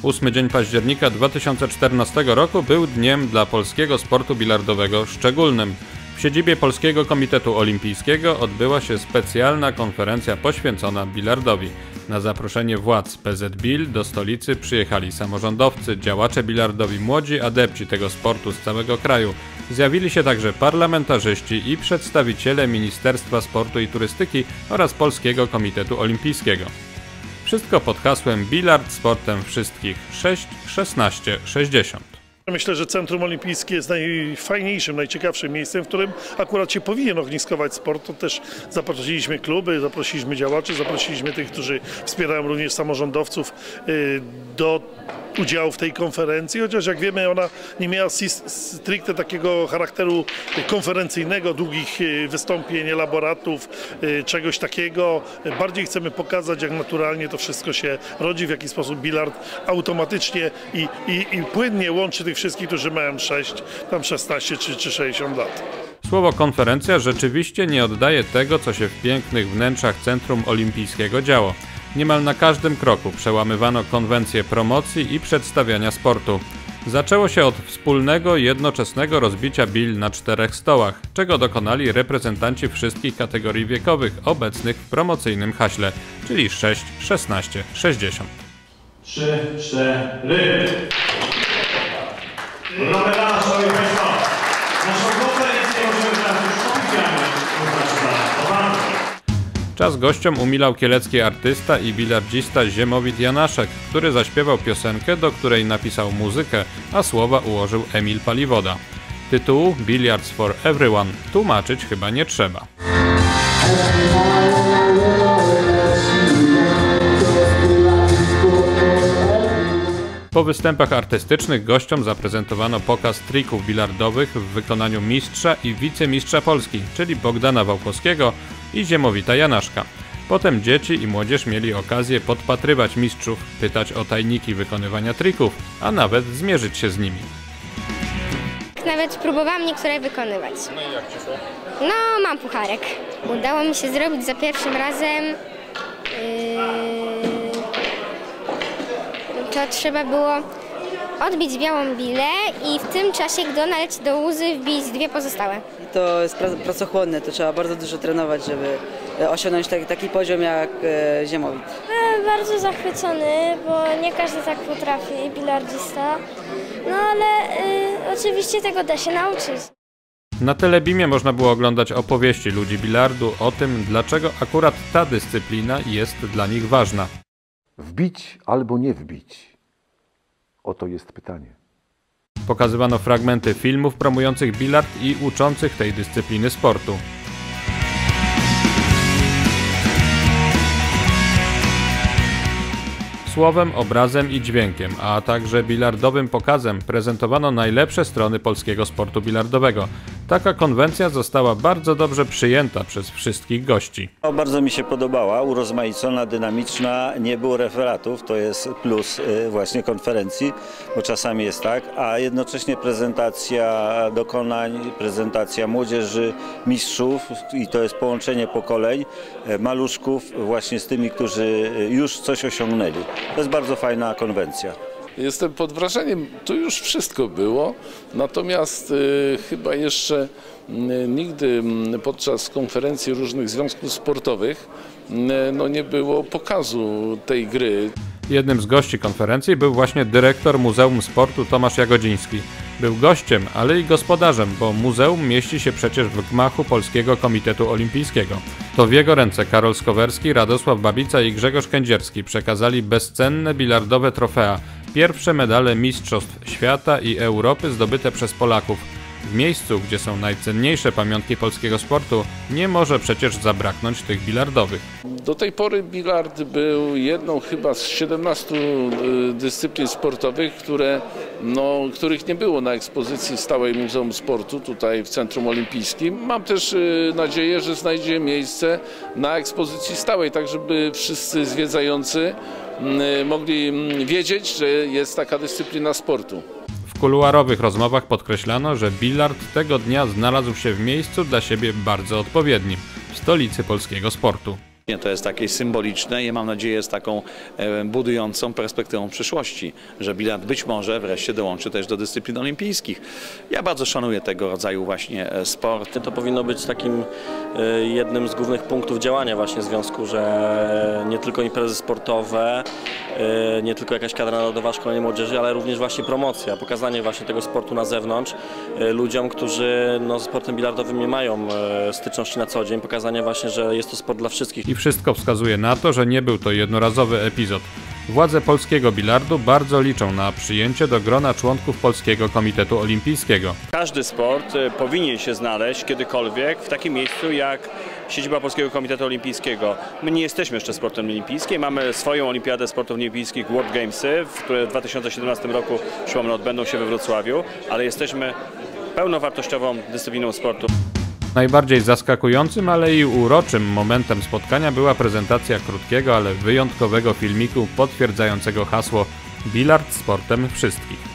8 dzień października 2014 roku był dniem dla polskiego sportu bilardowego szczególnym. W siedzibie Polskiego Komitetu Olimpijskiego odbyła się specjalna konferencja poświęcona bilardowi. Na zaproszenie władz PZBIL do stolicy przyjechali samorządowcy, działacze bilardowi, młodzi adepci tego sportu z całego kraju. Zjawili się także parlamentarzyści i przedstawiciele Ministerstwa Sportu i Turystyki oraz Polskiego Komitetu Olimpijskiego. Wszystko pod hasłem Bilard sportem wszystkich 6, 16, 60. Myślę, że Centrum Olimpijskie jest najfajniejszym, najciekawszym miejscem, w którym akurat się powinien ogniskować sport. To też zaprosiliśmy kluby, zaprosiliśmy działaczy, zaprosiliśmy tych, którzy wspierają również samorządowców do udziału w tej konferencji, chociaż jak wiemy ona nie miała stricte takiego charakteru konferencyjnego, długich wystąpień, elaboratów, czegoś takiego. Bardziej chcemy pokazać, jak naturalnie to wszystko się rodzi, w jaki sposób bilard automatycznie i płynnie łączy tych wszystkich, którzy mają 6, tam 16 czy 60 lat. Słowo konferencja rzeczywiście nie oddaje tego, co się w pięknych wnętrzach Centrum Olimpijskiego działo. Niemal na każdym kroku przełamywano konwencje promocji i przedstawiania sportu. Zaczęło się od wspólnego, jednoczesnego rozbicia bil na 4 stołach, czego dokonali reprezentanci wszystkich kategorii wiekowych obecnych w promocyjnym haśle, czyli 6, 16, 60. 3, 4. Brawa, szanowni państwo. Naszą konferencję możemy teraz już oficjalnie rozpoczynać. Czas gościom umilał kielecki artysta i bilardzista Ziemowit Janaszek, który zaśpiewał piosenkę, do której napisał muzykę, a słowa ułożył Emil Paliwoda. Tytułu Billiards for Everyone tłumaczyć chyba nie trzeba. Po występach artystycznych gościom zaprezentowano pokaz trików bilardowych w wykonaniu mistrza i wicemistrza Polski, czyli Bogdana Wałkowskiego i Ziemowita Janaszka. Potem dzieci i młodzież mieli okazję podpatrywać mistrzów, pytać o tajniki wykonywania trików, a nawet zmierzyć się z nimi. Nawet próbowałam niektóre wykonywać. No i jak ci szło? No, mam pucharek. Udało mi się zrobić za pierwszym razem. To trzeba było odbić białą bilę i w tym czasie, gdy ona leci do łzy, wbić 2 pozostałe. To jest pracochłonne, to trzeba bardzo dużo trenować, żeby osiągnąć taki poziom jak Ziemowit. Bardzo zachwycony, bo nie każdy tak potrafi, bilardzista. No ale oczywiście tego da się nauczyć. Na Telebimie można było oglądać opowieści ludzi bilardu o tym, dlaczego akurat ta dyscyplina jest dla nich ważna. Wbić albo nie wbić? Oto jest pytanie. Pokazywano fragmenty filmów promujących bilard i uczących tej dyscypliny sportu. Słowem, obrazem i dźwiękiem, a także bilardowym pokazem prezentowano najlepsze strony polskiego sportu bilardowego. Taka konwencja została bardzo dobrze przyjęta przez wszystkich gości. Bardzo mi się podobała, urozmaicona, dynamiczna, nie było referatów, to jest plus właśnie konferencji, bo czasami jest tak, a jednocześnie prezentacja dokonań, prezentacja młodzieży, mistrzów i to jest połączenie pokoleń, maluszków właśnie z tymi, którzy już coś osiągnęli. To jest bardzo fajna konwencja. Jestem pod wrażeniem, tu już wszystko było, natomiast chyba jeszcze nigdy podczas konferencji różnych związków sportowych nie było pokazu tej gry. Jednym z gości konferencji był właśnie dyrektor Muzeum Sportu Tomasz Jagodziński. Był gościem, ale i gospodarzem, bo muzeum mieści się przecież w gmachu Polskiego Komitetu Olimpijskiego. To w jego ręce Karol Skowerski, Radosław Babica i Grzegorz Kędzierski przekazali bezcenne bilardowe trofea, pierwsze medale mistrzostw świata i Europy zdobyte przez Polaków. W miejscu, gdzie są najcenniejsze pamiątki polskiego sportu, nie może przecież zabraknąć tych bilardowych. Do tej pory bilard był jedną chyba z 17 dyscyplin sportowych, których nie było na ekspozycji stałej Muzeum Sportu tutaj w Centrum Olimpijskim. Mam też nadzieję, że znajdzie miejsce na ekspozycji stałej, tak żeby wszyscy zwiedzający mogli wiedzieć, że jest taka dyscyplina sportu. W kuluarowych rozmowach podkreślano, że bilard tego dnia znalazł się w miejscu dla siebie bardzo odpowiednim – w stolicy polskiego sportu. To jest takie symboliczne i mam nadzieję z taką budującą perspektywą przyszłości, że bilard być może wreszcie dołączy też do dyscyplin olimpijskich. Ja bardzo szanuję tego rodzaju właśnie sport. To powinno być takim jednym z głównych punktów działania właśnie związku, że nie tylko imprezy sportowe, nie tylko jakaś kadra narodowa, szkolenie młodzieży, ale również właśnie promocja, pokazanie właśnie tego sportu na zewnątrz ludziom, którzy z sportem bilardowym nie mają styczności na co dzień, pokazanie właśnie, że jest to sport dla wszystkich. I wszystko wskazuje na to, że nie był to jednorazowy epizod. Władze polskiego bilardu bardzo liczą na przyjęcie do grona członków Polskiego Komitetu Olimpijskiego. Każdy sport powinien się znaleźć kiedykolwiek w takim miejscu jak siedziba Polskiego Komitetu Olimpijskiego. My nie jesteśmy jeszcze sportem olimpijskim, mamy swoją Olimpiadę Sportów Olimpijskich World Gamesy, które w 2017 roku, przypomnę, odbędą się we Wrocławiu, ale jesteśmy pełnowartościową dyscypliną sportu. Najbardziej zaskakującym, ale i uroczym momentem spotkania była prezentacja krótkiego, ale wyjątkowego filmiku potwierdzającego hasło "Bilard sportem wszystkich".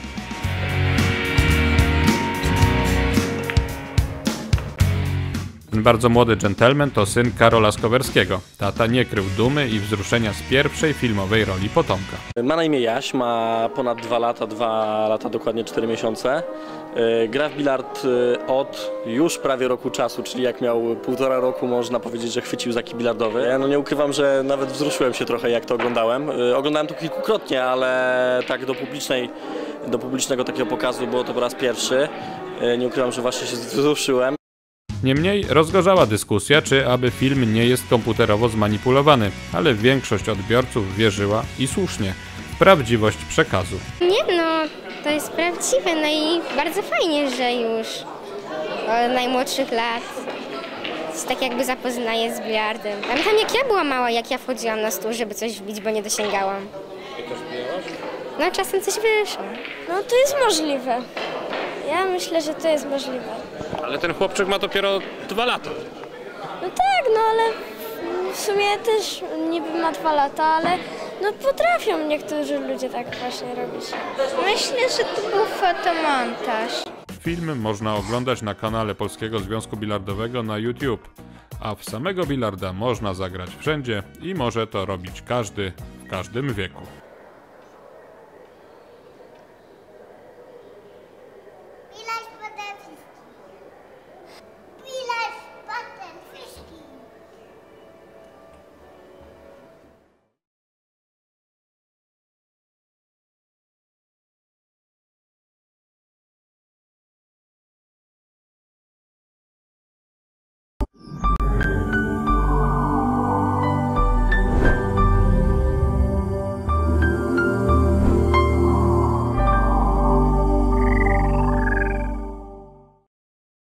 Ten bardzo młody dżentelmen to syn Karola Skowerskiego. Tata nie krył dumy i wzruszenia z pierwszej filmowej roli potomka. Ma na imię Jaś, ma ponad 2 lata, dokładnie 4 miesiące. Gra w bilard od już prawie roku czasu, czyli jak miał 1,5 roku, można powiedzieć, że chwycił za kij bilardowy. Ja nie ukrywam, że nawet wzruszyłem się trochę, jak to oglądałem. Oglądałem to kilkukrotnie, ale tak do publicznego takiego pokazu było to po raz pierwszy. Nie ukrywam, że właśnie się wzruszyłem. Niemniej rozgorzała dyskusja, czy aby film nie jest komputerowo zmanipulowany, ale większość odbiorców wierzyła, i słusznie, w prawdziwość przekazu. Nie to jest prawdziwe, i bardzo fajnie, że już od najmłodszych lat się tak jakby zapoznaje z bilardem. Pamiętam, jak ja była mała, jak ja wchodziłam na stół, żeby coś wbić, bo nie dosięgałam. Czasem coś wyszło. To jest możliwe. Ja myślę, że to jest możliwe. Ale ten chłopczyk ma dopiero 2 lata. Tak, ale w sumie też niby ma 2 lata, ale potrafią niektórzy ludzie tak właśnie robić. Myślę, że to był fotomontaż. Film można oglądać na kanale Polskiego Związku Bilardowego na YouTube, a w samego bilarda można zagrać wszędzie i może to robić każdy w każdym wieku.